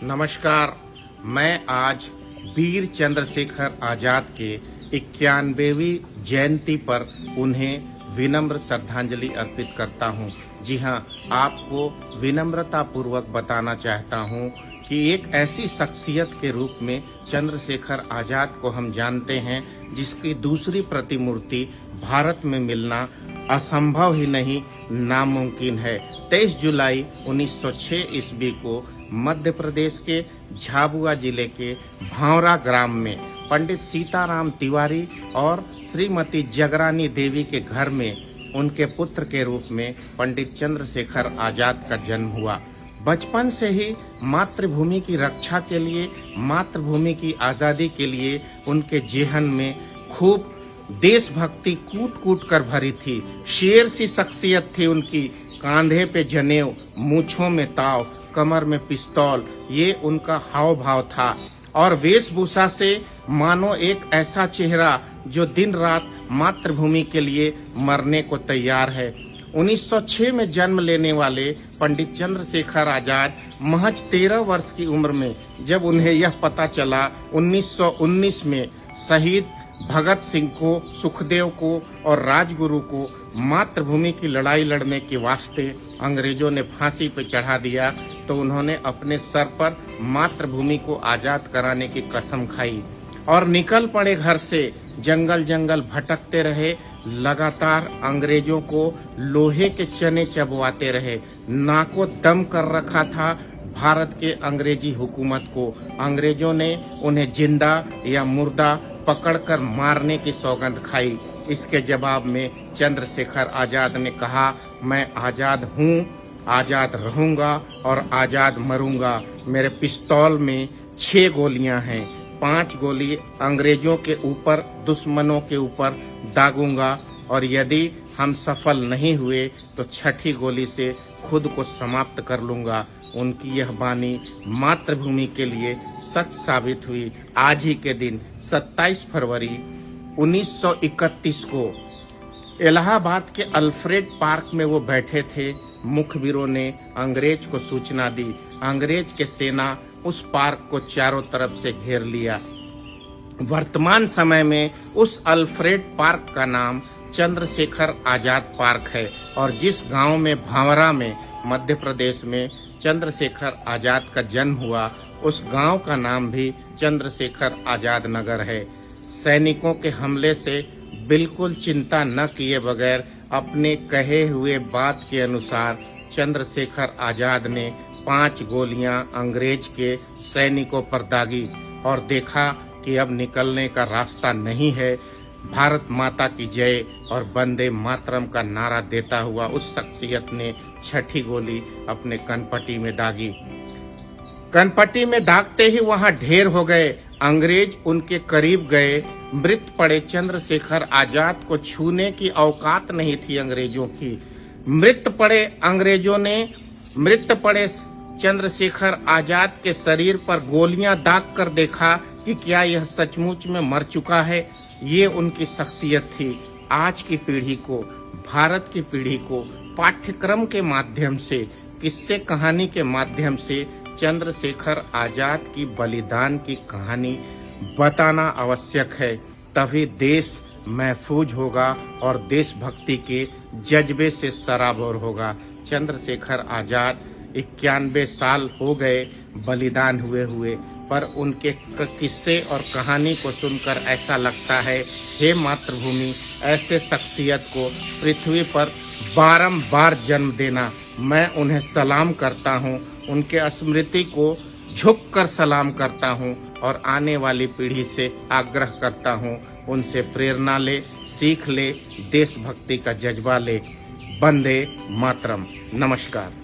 नमस्कार। मैं आज वीर चंद्रशेखर आजाद के 91वीं जयंती पर उन्हें विनम्र श्रद्धांजलि अर्पित करता हूं। जी हां, आपको विनम्रता पूर्वक बताना चाहता हूं कि एक ऐसी शख्सियत के रूप में चंद्रशेखर आजाद को हम जानते हैं जिसकी दूसरी प्रतिमूर्ति भारत में मिलना असंभव ही नहीं नामुमकिन है। 23 जुलाई 1906 ईस्वी को मध्य प्रदेश के झाबुआ जिले के भांवरा ग्राम में पंडित सीताराम तिवारी और श्रीमती जगरानी देवी के घर में उनके पुत्र के रूप में पंडित चंद्रशेखर आजाद का जन्म हुआ। बचपन से ही मातृभूमि की रक्षा के लिए, मातृभूमि की आज़ादी के लिए उनके जेहन में खूब देशभक्ति कूट कूट कर भरी थी। शेर सी शख्सियत थी उनकी। कांधे पे जनेऊ, मूछों में ताव, कमर में पिस्तौल, ये उनका हाव भाव था। और वेशभूषा से मानो एक ऐसा चेहरा जो दिन रात मातृभूमि के लिए मरने को तैयार है। 1906 में जन्म लेने वाले पंडित चंद्रशेखर आजाद महज 13 वर्ष की उम्र में जब उन्हें यह पता चला 1919 में शहीद भगत सिंह को, सुखदेव को और राजगुरु को मातृभूमि की लड़ाई लड़ने के वास्ते अंग्रेजों ने फांसी पे चढ़ा दिया, तो उन्होंने अपने सर पर मातृभूमि को आजाद कराने की कसम खाई और निकल पड़े घर से। जंगल जंगल भटकते रहे, लगातार अंग्रेजों को लोहे के चने चबवाते रहे। नाको दम कर रखा था भारत के अंग्रेजी हुकूमत को। अंग्रेजों ने उन्हें जिंदा या मुर्दा पकड़कर मारने की सौगंध खाई। इसके जवाब में चंद्रशेखर आजाद ने कहा, मैं आजाद हूँ, आजाद रहूंगा और आजाद मरूंगा। मेरे पिस्तौल में 6 गोलियां हैं, 5 गोली अंग्रेजों के ऊपर, दुश्मनों के ऊपर दागूंगा और यदि हम सफल नहीं हुए तो 6ठी गोली से खुद को समाप्त कर लूंगा। उनकी यह वाणी मातृभूमि के लिए सच साबित हुई। आज ही के दिन 27 फरवरी 1931 को इलाहाबाद के अल्फ्रेड पार्क में वो बैठे थे। मुखबिरों ने अंग्रेज को सूचना दी। अंग्रेज के सेना उस पार्क को चारों तरफ से घेर लिया। वर्तमान समय में उस अल्फ्रेड पार्क का नाम चंद्रशेखर आजाद पार्क है और जिस गांव में भांवरा में मध्य प्रदेश में चंद्रशेखर आजाद का जन्म हुआ, उस गांव का नाम भी चंद्रशेखर आजाद नगर है। सैनिकों के हमले से बिल्कुल चिंता न किए बगैर अपने कहे हुए बात के अनुसार चंद्रशेखर आजाद ने 5 गोलियां अंग्रेज के सैनिकों पर दागी और देखा कि अब निकलने का रास्ता नहीं है। भारत माता की जय और वंदे मातरम का नारा देता हुआ उस शख्सियत ने 6ठी गोली अपने कनपटी में दागी। कनपटी में दागते ही वहां ढेर हो गए। अंग्रेज उनके करीब गए। मृत पड़े चंद्रशेखर आजाद को छूने की औकात नहीं थी अंग्रेजों की। मृत पड़े चंद्रशेखर आजाद के शरीर पर गोलियां दाग कर देखा कि क्या यह सचमुच में मर चुका है। ये उनकी शख्सियत थी। आज की पीढ़ी को, भारत की पीढ़ी को पाठ्यक्रम के माध्यम से, किस्से कहानी के माध्यम से चंद्रशेखर आजाद की बलिदान की कहानी बताना आवश्यक है। तभी देश महफूज होगा और देशभक्ति के जज्बे से सराबोर होगा। चंद्रशेखर आजाद 91 साल हो गए बलिदान हुए, पर उनके किस्से और कहानी को सुनकर ऐसा लगता है, हे मातृभूमि, ऐसे शख्सियत को पृथ्वी पर बारंबार जन्म देना। मैं उन्हें सलाम करता हूँ, उनके स्मृति को झुककर सलाम करता हूँ और आने वाली पीढ़ी से आग्रह करता हूँ, उनसे प्रेरणा ले, सीख ले, देशभक्ति का जज्बा ले। वंदे मातरम। नमस्कार।